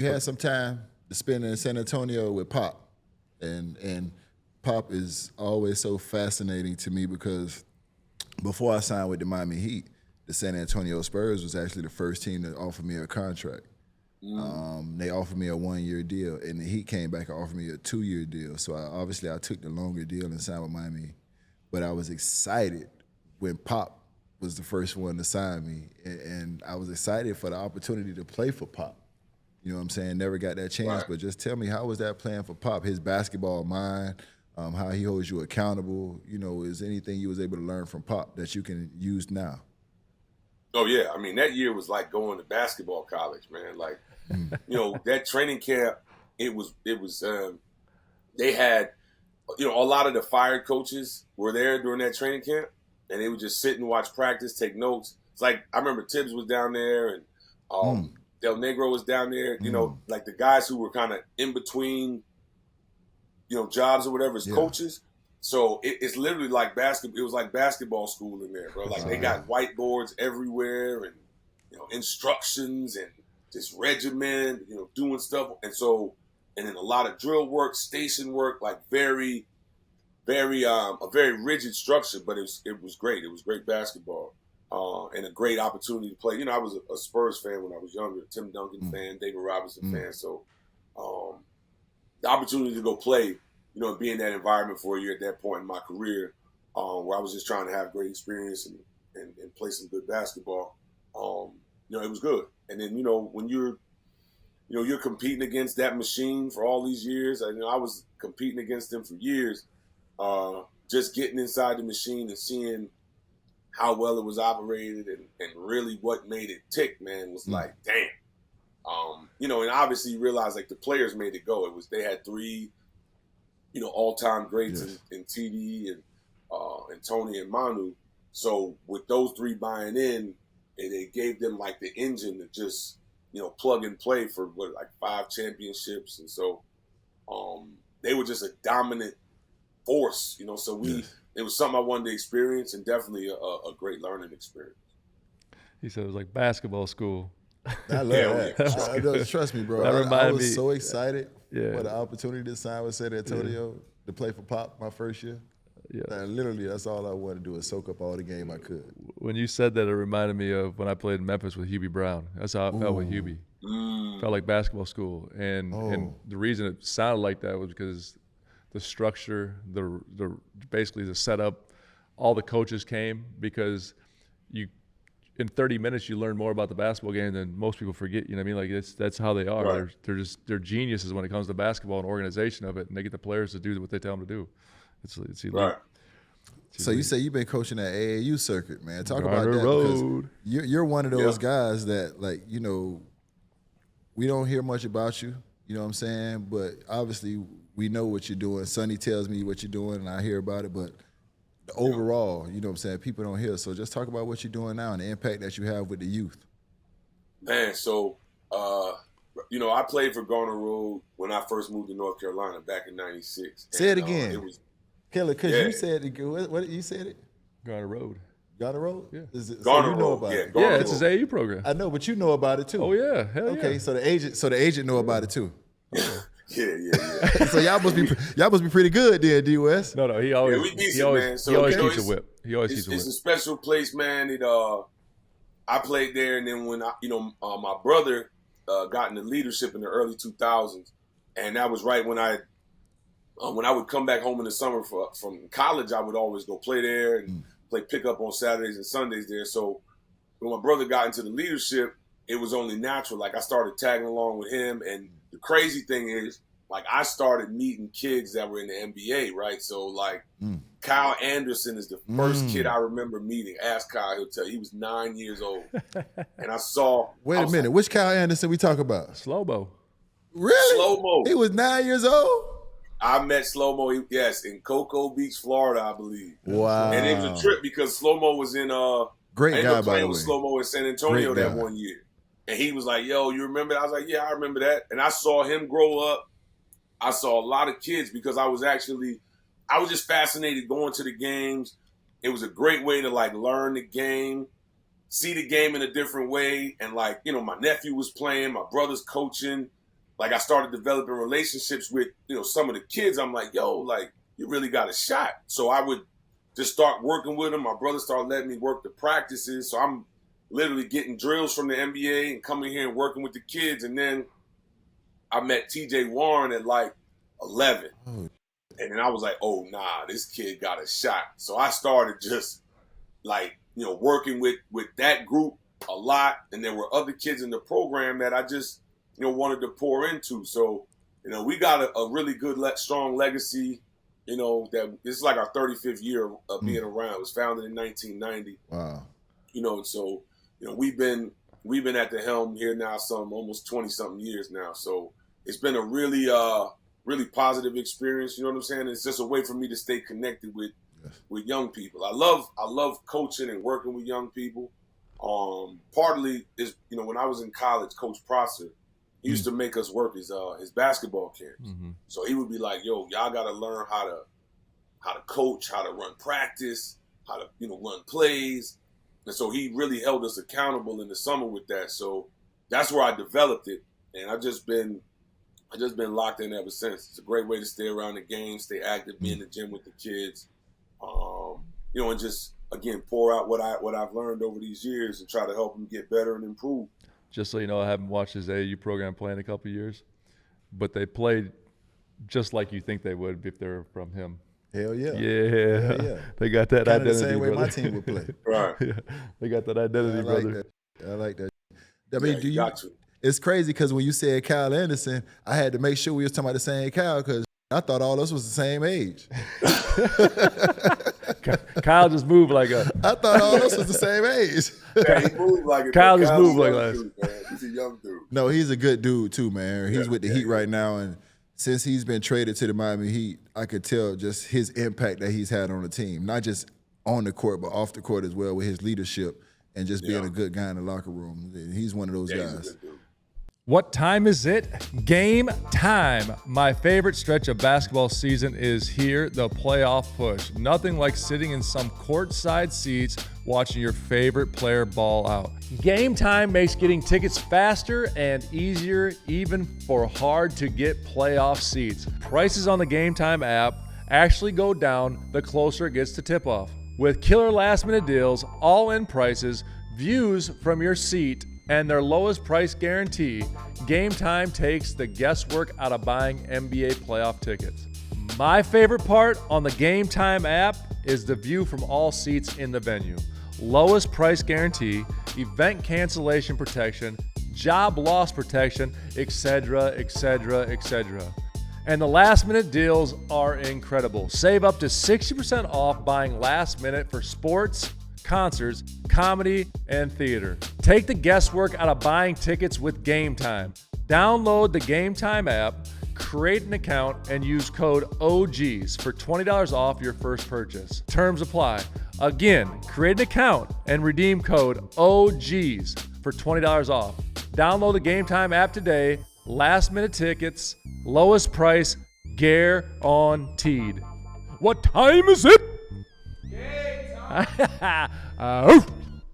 you had some time to spend in San Antonio with Pop, and Pop is always so fascinating to me because before I signed with the Miami Heat, the San Antonio Spurs was actually the first team that offered me a contract. They offered me a 1-year deal, and the Heat came back and offered me a 2-year deal. So I took the longer deal and signed with Miami. But I was excited when Pop was the first one to sign me, and I was excited for the opportunity to play for Pop. You know what I'm saying? Never got that chance, Right. but just tell me, how was that playing for Pop? His basketball mind, how he holds you accountable. You know, is anything you was able to learn from Pop that you can use now? Oh yeah, I mean that year was like going to basketball college, man. Like, you know, that training camp, it was. They had, you know, a lot of the fired coaches were there during that training camp, and they would just sit and watch practice, take notes. It's like I remember Tibbs was down there, and Del Negro was down there. You know, like the guys who were kind of in between, you know, jobs or whatever as coaches. So it's literally like basketball. It was like basketball school in there, bro. Like they got whiteboards everywhere, and you know, instructions and just regimen, you know, doing stuff. And so, and then a lot of drill work, station work, like very, a very rigid structure. But it was great. It was great basketball, and a great opportunity to play. You know, I was a Spurs fan when I was younger, Tim Duncan fan, David Robinson fan. So the opportunity to go play, you know, be in that environment for a year at that point in my career, where I was just trying to have great experience and play some good basketball. You know, it was good. And then, you know, when you're competing against that machine for all these years, I was competing against them for years, just getting inside the machine and seeing how well it was operated and really what made it tick, man, was like, damn. You know, and obviously you realize like the players made it go. They had 3, you know, all-time greats in TD and Tony and Manu. So with those 3 buying in, it gave them like the engine to just, you know, plug and play for like 5 championships. And so they were just a dominant force, you know. So it was something I wanted to experience, and definitely a great learning experience. He said it was like basketball school. I love that. Trust me, bro. I was so excited for the opportunity to sign with San Antonio to play for Pop my first year. Yeah. Literally, that's all I wanted to do is soak up all the game I could. When you said that, it reminded me of when I played in Memphis with Hubie Brown. That's how I felt with Hubie. Felt like basketball school. And the reason it sounded like that was because the structure, the basically the setup, all the coaches came because in 30 minutes you learn more about the basketball game than most people forget. You know what I mean? Like that's how they are. Right. They're geniuses when it comes to basketball and organization of it, and they get the players to do what they tell them to do. It's elite. Right. So you say you've been coaching that AAU circuit, man. Talk Garner about that Road. Because you're one of those guys that, like, you know, we don't hear much about you. You know what I'm saying? But obviously we know what you're doing. Sonny tells me what you're doing, and I hear about it. But overall, you know what I'm saying, people don't hear. So just talk about what you're doing now and the impact that you have with the youth. Man, so, you know, I played for Garner Road when I first moved to North Carolina back in '96. Say it again. It was Kelly, because you said it. What you said it? Garner Road. Garner Road? Yeah. Garner so you know Road, about it. Garner it's his AAU program. I know, but you know about it too. Oh yeah, hell yeah. Okay, so the agent know about it too. Yeah. So y'all must be pretty good then, D West. No, he always we decent, he always, man. So, he always you know, keeps a whip. He always keeps a whip. It's a special place, man. I played there, and then when my brother got into leadership in the early 2000s, and that was right when I would come back home in the summer from college, I would always go play there and play pickup on Saturdays and Sundays there. So when my brother got into the leadership, it was only natural. Like I started tagging along with him, and the crazy thing is, like I started meeting kids that were in the NBA, right? So like Kyle Anderson is the first kid I remember meeting. Ask Kyle, he'll tell you. He was 9 years old. And I saw... Wait a minute. Which Kyle Anderson we talk about? Slow-mo. Really? Slow-mo. He was 9 years old? I met Slow-mo, yes, in Cocoa Beach, Florida, I believe. Wow. And it was a trip because Slow-mo was in... Great I guy, ended up by playing the with way. Slow-mo in San Antonio that one year. And he was like, yo, you remember that? I was like, yeah, I remember that. And I saw him grow up. I saw a lot of kids because I was just fascinated going to the games. It was a great way to like learn the game, see the game in a different way. And like, you know, my nephew was playing, my brother's coaching. like I started developing relationships with, some of the kids. I'm like, yo, like, you really got a shot. So I would just start working with them. My brother started letting me work the practices. So I'm literally getting drills from the NBA and coming here and working with the kids. And then I met TJ Warren at like 11. And then I was like, oh, nah, this kid got a shot. So I started just like, working with that group a lot. And there were other kids in the program that I just, wanted to pour into. So, we got a really good, strong legacy, that this is like our 35th year of being around. It was founded in 1990. Wow. And so, we've been at the helm here now almost 20 something years now. So it's been a really, really positive experience. You know what I'm saying? It's just a way for me to stay connected with young people. I love coaching and working with young people. Partly is, when I was in college, Coach Prosser, he used to make us work his basketball camps. Mm-hmm. So he would be like, yo, y'all got to learn how to coach, how to run practice, how to, run plays. And so he really held us accountable in the summer with that. So that's where I developed it. And I've just been locked in ever since. It's a great way to stay around the game, stay active, be in the gym with the kids, and just, again, pour out what I've learned over these years and try to help them get better and improve. Just so you know, I haven't watched his AAU program play in a couple of years, but they played just like you think they would if they're from him. Hell yeah. Yeah. They got that Kinda identity, the same way brother. my team would play. Right. Yeah. They got that identity, brother. I like that. I mean, got to. It's crazy because when you said Kyle Anderson, I had to make sure we was talking about the same Kyle because I thought all of us was the same age. Kyle just moved like a. I thought all of us was the same age. Yeah, he moved like a. Kyle just moved like that. He's a young dude. No, he's a good dude too, man. He's with the Heat right now, and since he's been traded to the Miami Heat, I could tell just his impact that he's had on the team, not just on the court, but off the court as well with his leadership and just being a good guy in the locker room. He's one of those guys. What time is it? Game time. My favorite stretch of basketball season is here, the playoff push. Nothing like sitting in some courtside seats watching your favorite player ball out. Game time makes getting tickets faster and easier, even for hard to get playoff seats. Prices on the Game Time app actually go down the closer it gets to tip-off. With killer last-minute deals, all-in prices, views from your seat, and their lowest price guarantee, Game Time takes the guesswork out of buying NBA playoff tickets. My favorite part on the Game Time app is the view from all seats in the venue. Lowest price guarantee, event cancellation protection, job loss protection, etc., etc., etc. And the last minute deals are incredible. Save up to 60% off buying last minute for sports, concerts, comedy, and theater. Take the guesswork out of buying tickets with Game Time. Download the Game Time app, create an account, and use code OGs for $20 off your first purchase. Terms apply. Again, create an account and redeem code OGs for $20 off. Download the Game Time app today. Last minute tickets, lowest price, guaranteed. What time is it?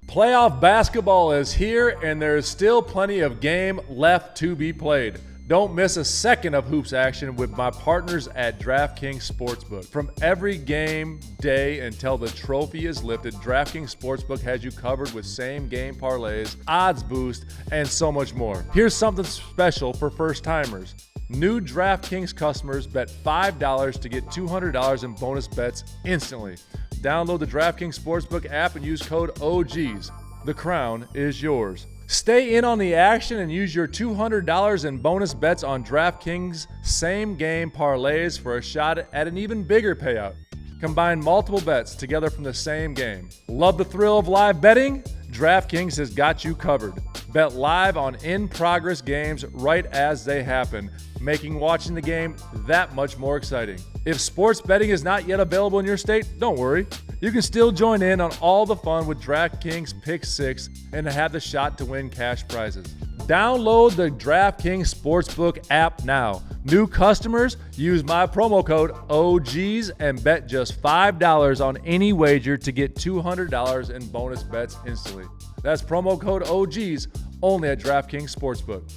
Playoff basketball is here, and there is still plenty of game left to be played. Don't miss a second of hoops action with my partners at DraftKings Sportsbook. From every game day until the trophy is lifted, DraftKings Sportsbook has you covered with same-game parlays, odds boost, and so much more. Here's something special for first-timers. New DraftKings customers bet $5 to get $200 in bonus bets instantly. Download the DraftKings Sportsbook app and use code OGs. The crown is yours. Stay in on the action and use your $200 in bonus bets on DraftKings same-game parlays for a shot at an even bigger payout. Combine multiple bets together from the same game. Love the thrill of live betting? DraftKings has got you covered. Bet live on in-progress games right as they happen, making watching the game that much more exciting. If sports betting is not yet available in your state, don't worry. You can still join in on all the fun with DraftKings Pick 6 and have the shot to win cash prizes. Download the DraftKings Sportsbook app now. New customers, use my promo code OGs and bet just $5 on any wager to get $200 in bonus bets instantly. That's promo code OGs only at DraftKings Sportsbook.